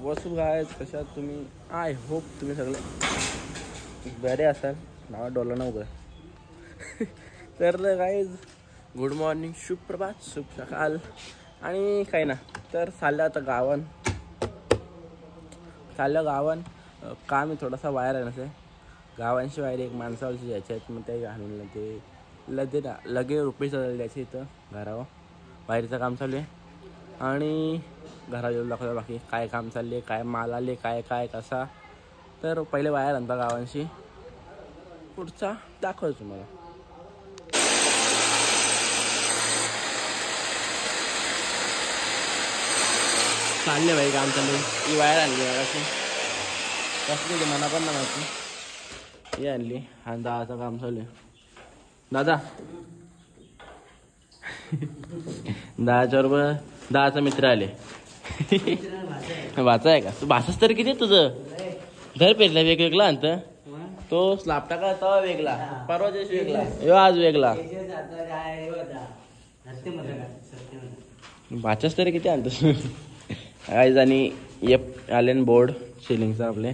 वसू guys कशात तुम्ही? I hope तुम्ही सगळे बरे असाल. नावा डोला नव्हतं तर गायज गुड मॉर्निंग, शुभ प्रभात, शुभ सकाळ. आणि काही ना तर चाललं आता गावन काम आहे थोडासा वायर आहे ना ते गावांशी वायर एक माणसावरची यायचे आहेत. मग ते घालून ते लगे रुपये द्यायचे इथं घरावर वायरीचं काम चालू आहे. आणि घरा येऊ लागलं बाकी काय काम चालले, काय माल आले, काय काय कसा. तर पहिले वायर आणता गावांशी, पुढचा दाखवतो तुम्हाला. चालले भाई काम चालले. ही वायर आणली अशी कसली मना पण ना माहिती. ही आणली आणि दहाचं काम चालू आहे. दादा 10च्या बरोबर 10चा मित्र आले. वाचा आहे का तू? भाषाच तरी किती तुझं घर पेरला वेगवेगळा अंत तो स्लाब टाका तवा वेगळा, परवा दिवशी वेगळा, यो आज वेगळा. भाषाच तरी किती आणतोस आज. आणि येप आले बोर्ड शिलिंगचा आपले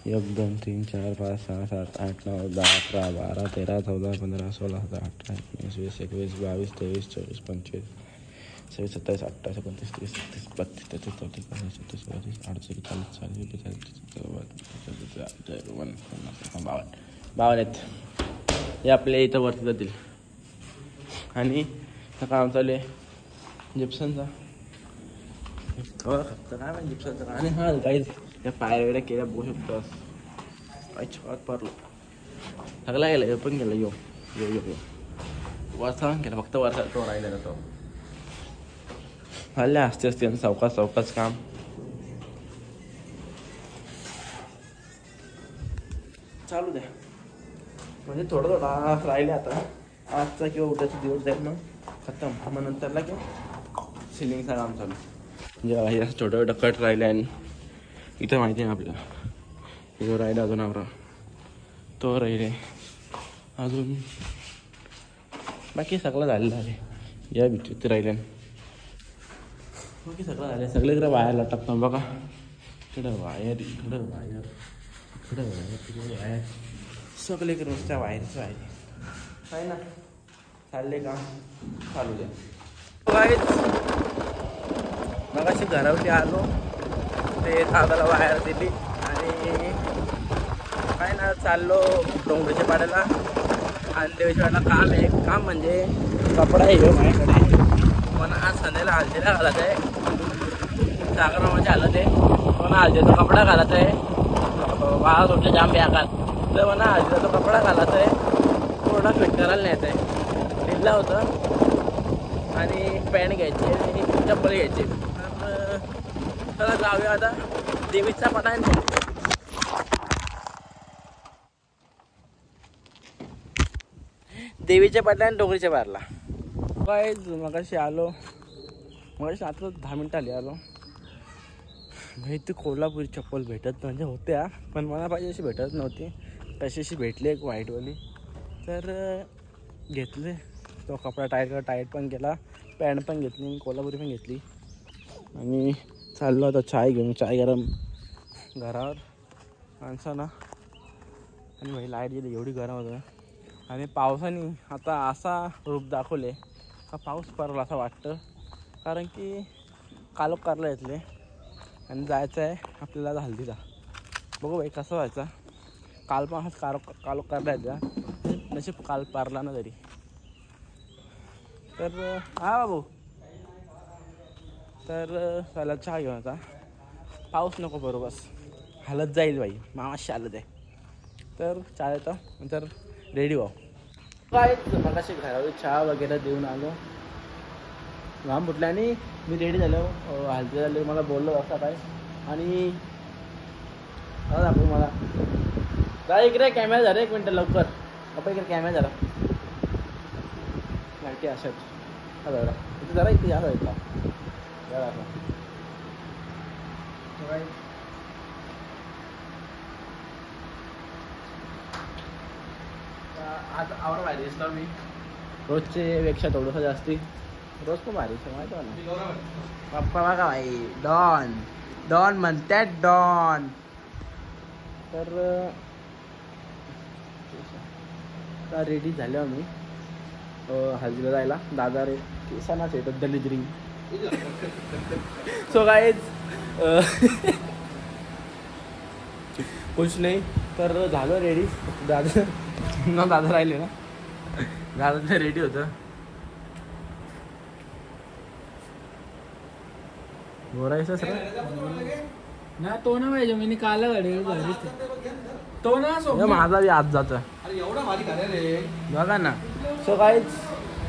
1 2 3 4 5 6 7 8 9 10 11 12 13 14 15 16 17 18 19 20 21 22 23 24 25 26 27 28 29 30 31 32 33 34 35 36 37 38 40 52 आहेत. हे आपल्या इथं वरती जातील. आणि काम चालू आहे जिप्सनचा. काय माहिती जिप्सनचा. आणि हा काही त्या पायऱ्या वगैरे केल्या बघू शकतोस. काय छात पडलो सगळा गेला. हे पण गेला. यो यो यो यो वरसा केला फक्त वरसा तो राहिलेला तो हल्ल्या असते सावकाश काम. चालू द्या म्हणजे थोडं राहिले आता. आजचा किंवा उद्याचा दिवस जाईल मग खतम. मग नंतरला किंवा सिलिंगचं काम चालू. म्हणजे असं छोटं कट राहिले. आणि इथं माहिती आहे आपल्याला जो राहिला अजून आवरा तो राहिले अजून. बाकी सगळं झालेलं आहे. या भीती राहिले बाकी सगळं झालं. सगळे इकडे वायरला टाकतो बघा. इकडं वायर, इकडं वायर, इकडं वायर, तिकडे वायर, सगळे इकडे नुसत्या वायरचं आहे. काय ना चालले का चालू द्या. मग अशी घरावरती आलो ते दादाला वायर दिली. आणि काय ना चाललो डोंगराच्या पाड्याला. आणि देवीच्या काम आहे. काम म्हणजे कपडा आहे माझ्याकडे. पण आज संध्याला हळदीला घालत आहे. सागरामाच्या हालत आहे. पण हळदीचा कपडा घालत आहे. वाळा तुमच्या जाम बेकार. तर म्हणा हळदीचा तो कपडा घालत आहे. पूर्ण फिट करायला न्यायचं आहे. दिला होतं. आणि पॅन्ट घ्यायची आणि चप्पल घ्यायची. तर चला जाऊया आता देवीचा पाटा. देवीच्या पाट्या आणि डोंगरीच्या बारला काय मगाशी आलो. मगाशी आता 10 मिनटं आली आलो. भाई ती कोल्हापुरी चप्पल भेटत म्हणजे होत्या पण मला पाहिजे अशी भेटत नव्हती. तशी भेटली एक व्हाईटवाली. तर घेतले तो कपडा टाईट पण केला. पॅन्ट पण घेतली, कोल्हापुरी पण घेतली. आणि चाललो आता चाय घेऊन. चाय गरम घरावर माणसाना. आणि भाई लाईट गेली एवढी गरम होतं. आणि पावसाने आता असा रूप दाखवले का पाऊस पडला असं वाटतं. कारण की कालोख कारला येतले. आणि जायचं आहे आपल्याला हल्दीला. बघू भाई कसं व्हायचा. काल पण हाच कालोख कारला यायचा. नशीब काल पारला ना तरी. तर हा बाबू तर त्याला चहा घेऊन आता. पाऊस नको बरोबर हालत जाईल भाई. मामाशी हालत आहे. तर चहा येतं नंतर रेडी व्हा. काय मगाशी घरावर चहा वगैरे देऊन आलो. घाम फुटला आणि मी रेडी झालो. हलते झाले मला बोललो असं काय. आणि दाखवू मला जा इकडे कॅमेरा झाला. 1 मिनटं लवकर आपण इकडे कॅमेरा झाला. माहिती अशाच हा जरा इथे जरा इथे या जायचा आज आवड पाहिजे मी रोजचे पेक्षा थोडंसं जास्ती रोज पण भारी माहिती मला. पप्पा बघा भाई डॉन डॉन म्हणतात डॉन. तर रेडी झाले आम्ही हल्दीला जायला. दादा रे केसानाच येतात दलिद्री. सो गाईज कुछ नाही. तर झालं रेडी. दादा न दादा राहिले ना. दादा ते रेडी होतं. बोरायचं सर ना तो ना पाहिजे मी काला गाडी तो ना माझा बी आज जातो. बघा ना. सो काहीच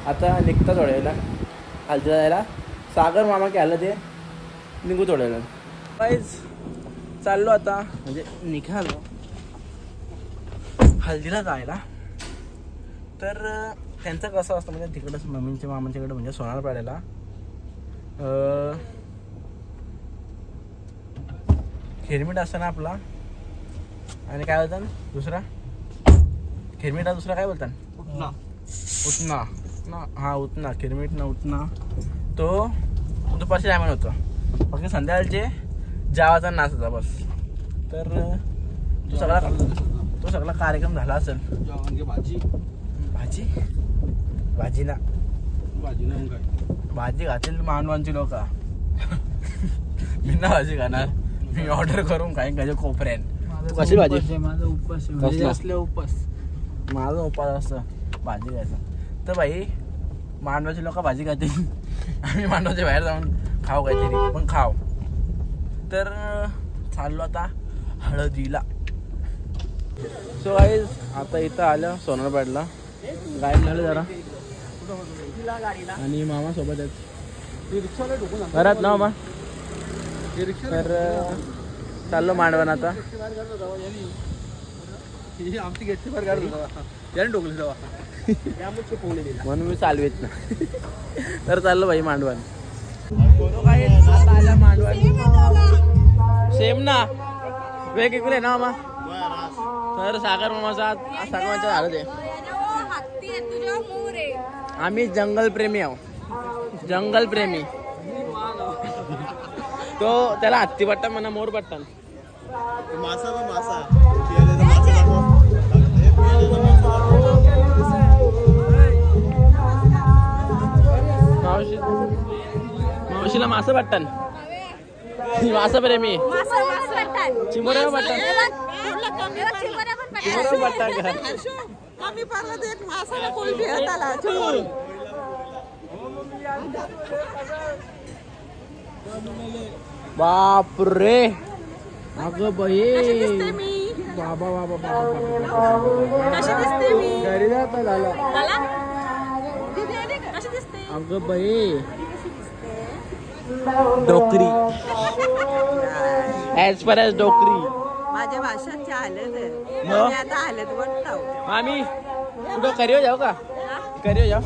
आता निघता थोड्या वेळेला हल्दीला जायला. सागर मामा की आलं ते निघू थोड्या वेळेला. काहीच चाललो आता म्हणजे निघालो हल्दीला जायला. तर त्यांचं कसं असतं म्हणजे तिकडंच मम्मीच्या मामांच्याकडे म्हणजे सोनारपाड्याला खिरमीट असतं ना आपला. आणि काय बोलतात दुसरा खिरमीटा दुसरा काय बोलतात उतना ना. हा उतना खिरमीट ना उतना. तो दुपारच्या टायमाला होतो. फक्त संध्याकाळचे जावाचा नाच होता बस. तर तो सगळा कार्यक्रम झाला असेल. भाजी भाजी भाजी ना भाजी खातील मानवांची लोक. मी ना भाजी खाणार. मी ऑर्डर करून काही काही कोपऱ्यान. कशी भाजी माझा उपास असले उपास माझा उपास असतं भाजी घ्यायचा. तर भाई मांडवाची लोक भाजी खातील. आम्ही मांडवाच्या बाहेर जाऊन खाऊ काहीतरी पण खाऊ. तर चाललो आता हळदीला. सो गाईज आता इथं आलं सोनारपाडला. गाईड झालं जरा आणि मामा सोबत आहेत घरात ना मामा. तर चाललो मांडवण आता. आमची गेटची बार गाडी याने टोकली म्हणून मी चालवेत ना. तर चाललो भाई मांडवण. आता आल्या मांडवण सेम ना वेगवेगळे ना मामा. तर सागर मामाचा सागर मामाचं झालं ते. आम्ही जंगल प्रेमी आहोत. जंगल प्रेमी. तो त्याला हत्ती पट्टा म्हणा मोर पट्टा. मावशीला मासा पट्टन. मासा प्रेमी चिमोऱ्या पट्टन. चिमोऱ्या पट्टन बापरे. अगं बाई बाबा बाबा बाबा घरी जाता झालं. अगं बाई डोकरी ऍज पर एज डोकरी माझ्या भाषांच्या हालत आता हालत वाटत. आम्ही कुठं करियो जाऊ का. करियो जाऊ.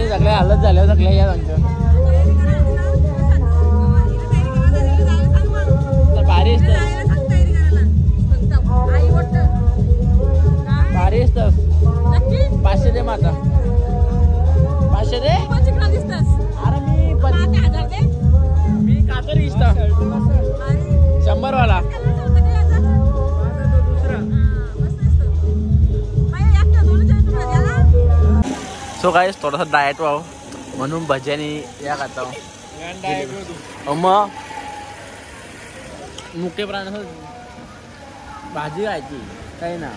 सगळे हालत झाले सगळे या तर भारी भारी असतं. 500 दे माता. 500 दे. अरे मी काकर इष्ट 100 वाला. सो गाइस थोडासा डाएट व्हावं म्हणून भज्यानी या खाता. मग मुख्य प्राण्याचं भाजी खायची काही ना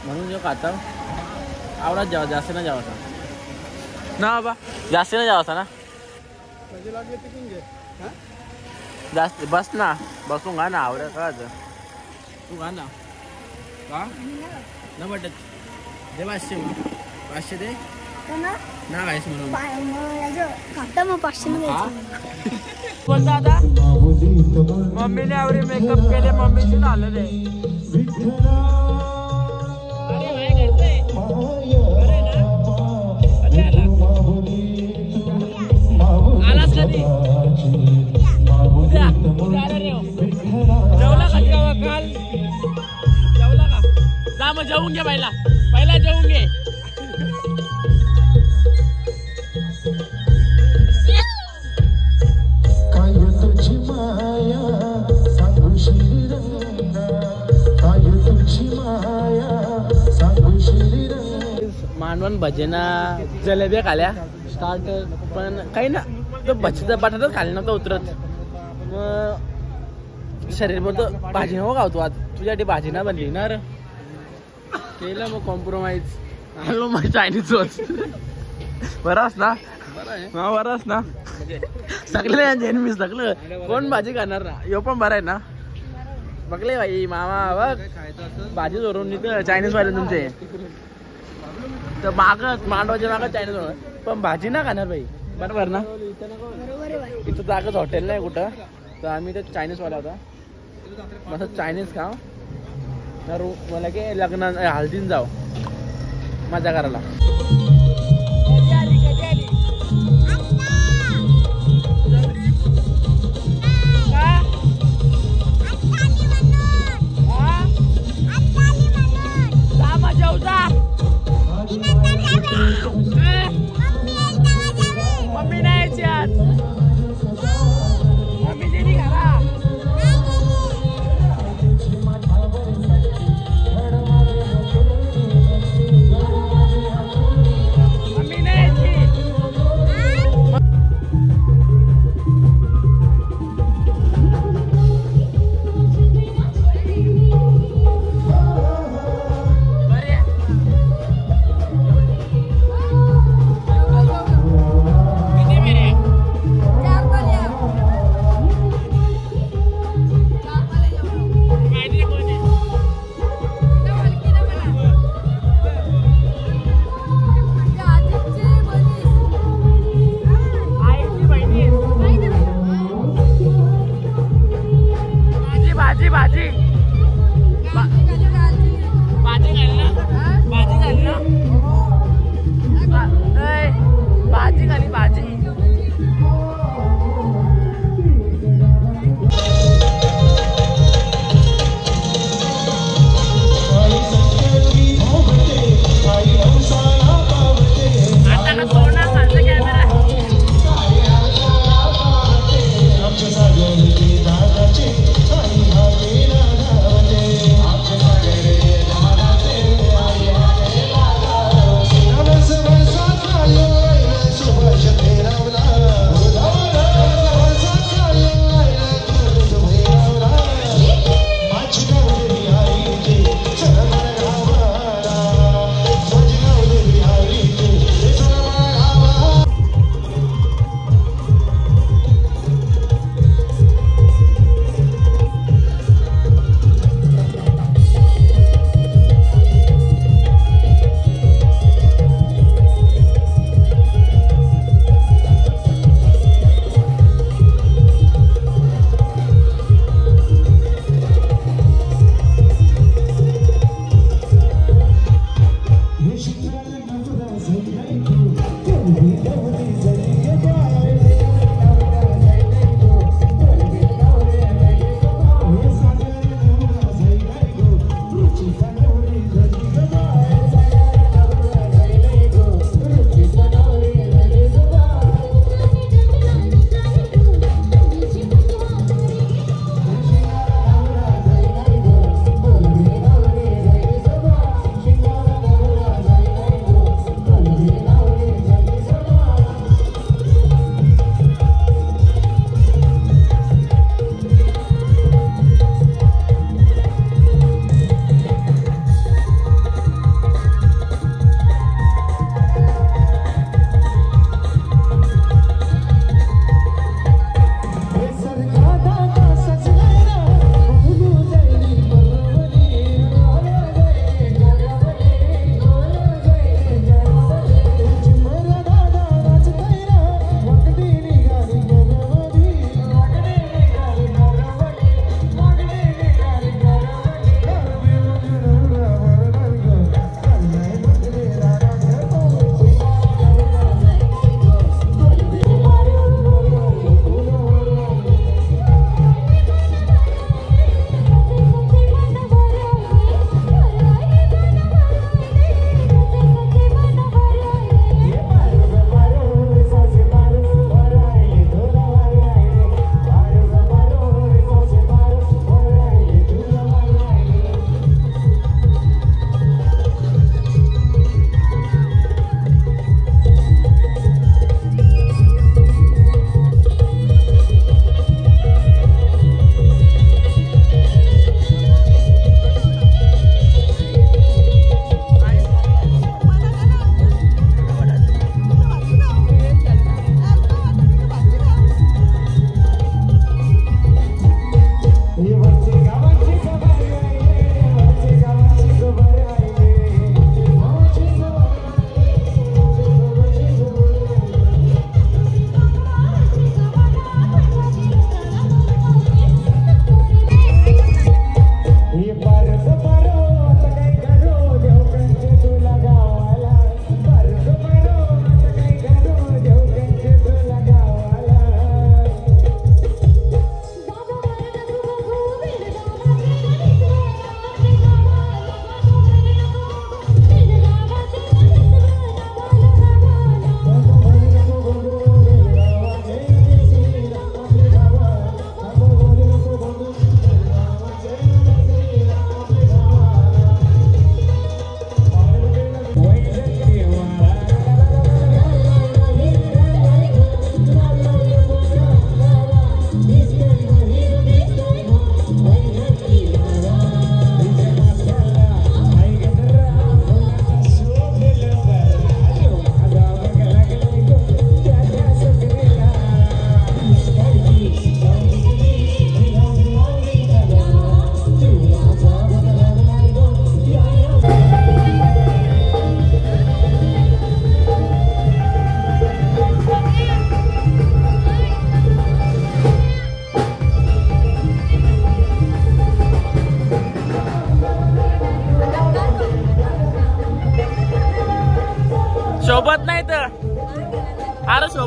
म्हणून जो खाता. आवडत जावा जास्त ना जावासा ना बाबा. जास्त ना जावासा ना. जास्त बस ना बसून गा ना. आवडत का तू गा ना का न बटत दे. 500 दे ना गायस म्हणून मग 500 बोलता आता. मम्मीने आवडी मेकअप केले. मम्मीची झालं रे. अरे भाई कैसे अरे ना कधी उद्या जेवला का काल जेवला का जा मग जेवून घे पहिला जेवून घे मांडवण भजना जलेब्या खाल्या स्टार्टर पण काही ना तो भजीचा बटाटाच खाली नव्हता उतरत मग शरीरभर तर भाजी नको खावतो आज तुझ्यासाठी भाजी ना बनली ना रे केलं मग कॉम्प्रोमाइज आलो मग चायनीज होत बराच ना बराच ना सगळे जैन मी सगळं कोण भाजी खाणार ना यो पण बरा आहे ना बघले भाई मामा बघ भाजी धरून चायनीज वाले तुमचे तर मागत मांडवाच्या मागत चायनीज पण भाजी ना खाणार भाई बरोबर ना इथं जागच हॉटेल नाही कुठं तर आम्ही ते चायनीज वाला होता मस्त चायनीज खाव तर मला की लग्न हल्दीन जाऊ मजा करायला मम्मी नाही यायची मम्मी दिली घरा मम्मी नाही यायची तेरा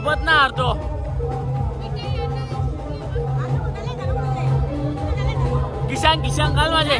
शपथ ना हारतो. किशांग घाल माझे.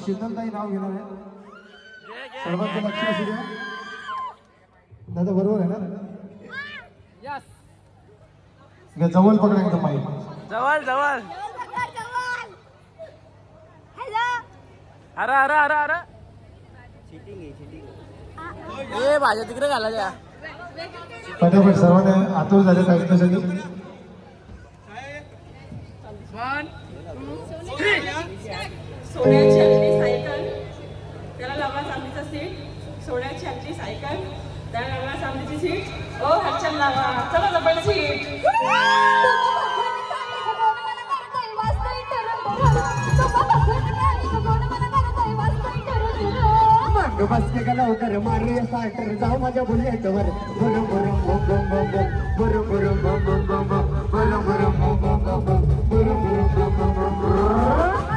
शीतलताई नाव घेणार आहे. सर्वांचं लक्ष असू द्या. दादा बरोबर आहे ना? जवळ पकडा एकदम माईक. जवळ जवळ. अरे अरे अरे अरे ए भाज्या तिकडे घालायच्या. फटाफट सर्वांना आतुर झाले पाहिजे. सोन्याची आपली सायकल, त्याला लागला चांदीचा सीट. सोन्याची आपली सायकल, त्याला लागला चांदीची सीट. ओ हर्षण लावा, चला डबल सीट. बस के लवकर मारे साटर जाऊ माझ्या बुलेटवर. बुरु बुरु बम बम बम बम, बुरु बुरु बम बम बम बम, बुरु बुरु बम बम बम बम, बुरु बुरु बम बम बम बम.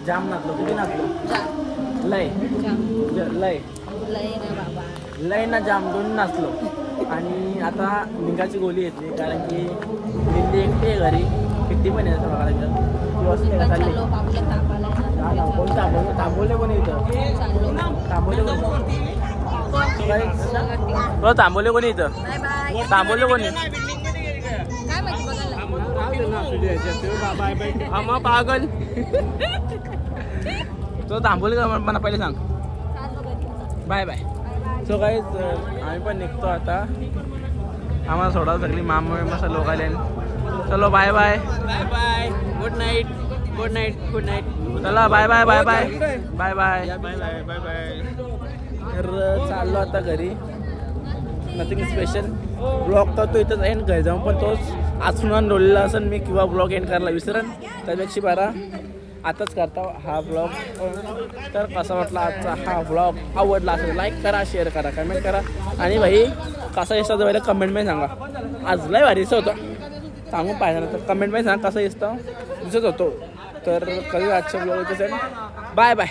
जाम नाचलो. किती नाचलो? लय लय ना जाम दोन नाचलो. आणि आता निघाची गोळी येते कारण की दिल्ली एकटी आहे घरी. किती पण येतं बघायला गेलं चालली. कोण थांबवले कोणी इथं? थांबवले कोणी? थांबवले कोणी इथं? थांबवले कोणी? मग पागल तो थांबवले का मला पहिले सांग. Bye bye. सो गाईज आम्ही पण निघतो आता. आम्हाला सोडा सगळी मामा मस्त लोक आले. चलो bye bye bye bye. Good night good night good night. चला bye bye bye bye bye bye bye bye bye bye. तर चाललो आता घरी. Nothing special. ब्लॉग तर तो इथंच एंड घरी जाऊन पण तोच आचून डोललेला असेल मी किंवा ब्लॉग एंड करायला विसरण. त्यापेक्षा बरा आताच करता हा ब्लॉग. तर कसा वाटला आजचा हा ब्लॉग? आवडला असेल लाईक करा, शेअर करा, कमेंट करा. आणि भाई कसा दिसतो पहिला कमेंटमध्ये सांगा. आज लय भारी दिसत होतं सांगून पाहिजे ना. तर कमेंटमध्ये सांगा कसा दिसत होतो. तर कधी आजच्या ब्लॉग असेल. Bye bye.